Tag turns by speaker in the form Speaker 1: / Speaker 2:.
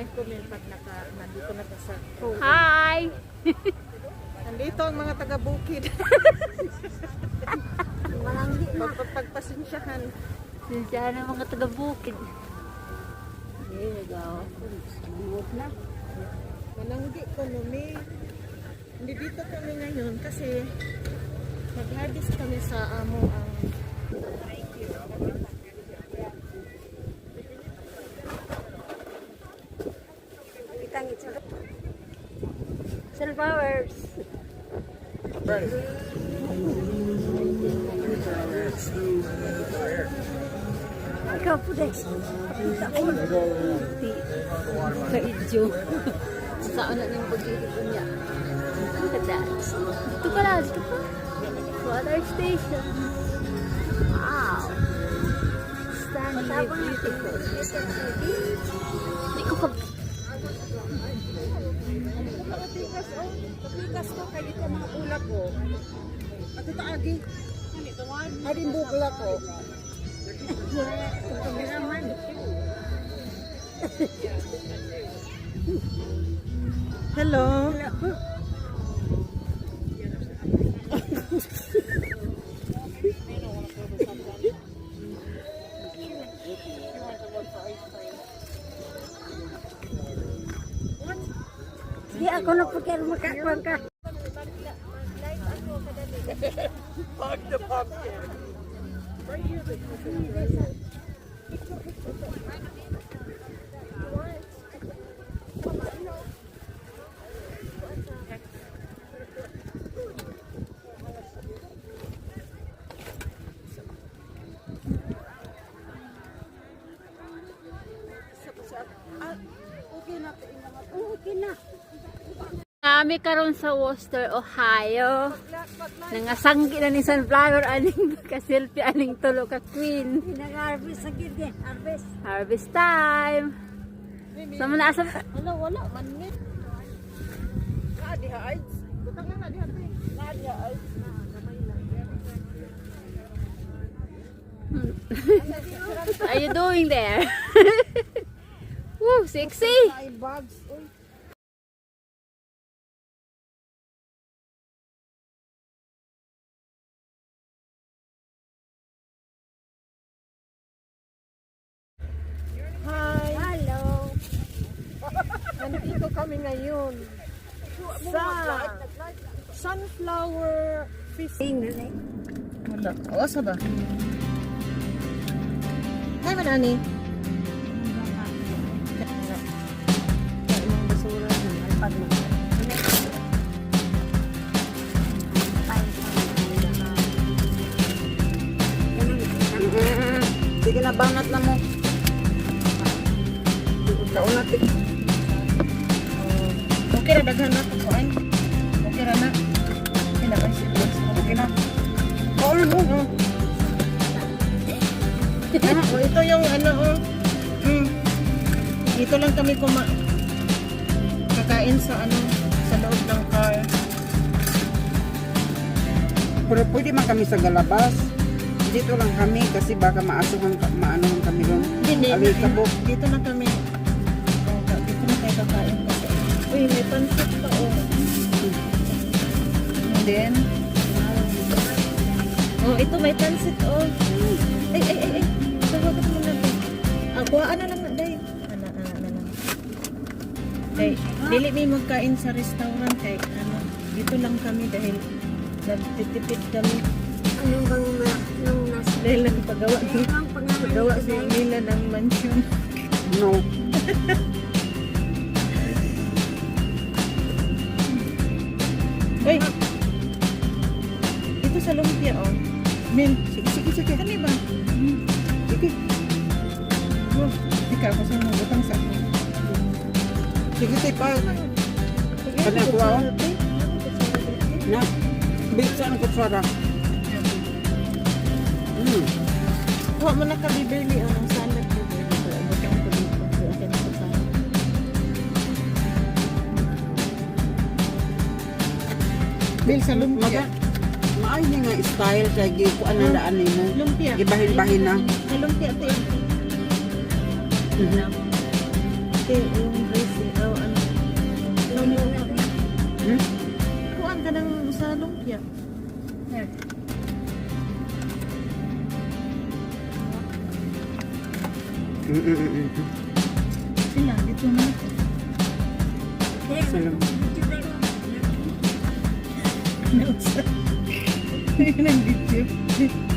Speaker 1: Nandito na sa
Speaker 2: Hi!
Speaker 1: Nandito ang mga taga-bukid. Pagpasensyahan.
Speaker 2: Sinsyahan ng mga taga-bukid. There you go. Na.
Speaker 1: Malanggi ko numi. Hindi dito kami ngayon kasi mag-harvest kami sa amo ang
Speaker 2: Sunflowers. Ikaw po din. Kaidyo. Saan na yung pag-ibig niya? Ito ka na. Ito pa. Water station. Wow. Stunning beautiful. Hindi ko ka...
Speaker 1: Kapikas ko kay dito mga ulap ko. At ito agi. Adin bukla ko. Hello.
Speaker 2: Sige, ako na po kaya makakuha ka.
Speaker 1: Hug the pumpkin.
Speaker 2: Okay na. Kami karon sa Worcester, Ohio. Nangasanggi na ni sunflower aning ka-selfie aning tulo ka queen.
Speaker 3: Nag-harvest agad eh. Harvest.
Speaker 2: Harvest time. Sama na asa.
Speaker 1: Wala man ni. Diha ay. Butang na diha te. Diha ay.
Speaker 2: What are you doing there? Woo, sexy.
Speaker 1: Ay bags. Uy. Hi.
Speaker 3: Hello.
Speaker 1: Nandito kami ngayon sa sunflower feast. Wala. O, sa ba? Hi, Manani. Sige na, banat na mo. Kaunat eh. Okay na, daghan na. Okay na na. Okay na, okay na. All mo. Ito yung ano. Dito lang kami kakain sa sa loob ng car.
Speaker 4: Pero pwede man kami sa galabas. Dito lang kami kasi baka maanohan kami doon. Alikabok.
Speaker 1: Dito na kami. Dito na tayo kakain kasi. Uy, may pansit pa And then, ito may pansit Ay. Tawag mo na to. Kuhaan na lang day. Kay, dili may magkain sa restaurant kay dito lang kami dahil nagtitipid kami.
Speaker 3: Anong bang nung nasa?
Speaker 1: Dahil paggawa sa nila ng mansion.
Speaker 4: No.
Speaker 1: Uy! Dito sa lumpia, Min,
Speaker 4: Sige.
Speaker 1: kani ba?
Speaker 4: Sige.
Speaker 1: Ikaw, kasi mo butang sa ako.
Speaker 4: Sige, pa. Kanya ko ako. Na. Big saan ko tsara.
Speaker 1: Kuha mo na ka bibili ng salad ko. Butang ko dito. Akin ako salad. Bil sa lumpia.
Speaker 4: Maay niya nga style kaya ko ano daan mo.
Speaker 1: Lumpia.
Speaker 4: Ibahin-bahin na.
Speaker 1: Sa lumpia, te. yung dressing. Oh, ano. Kuhaan ka ng sa lumpia. Sila, dito na.
Speaker 4: Salam.
Speaker 1: Nandito.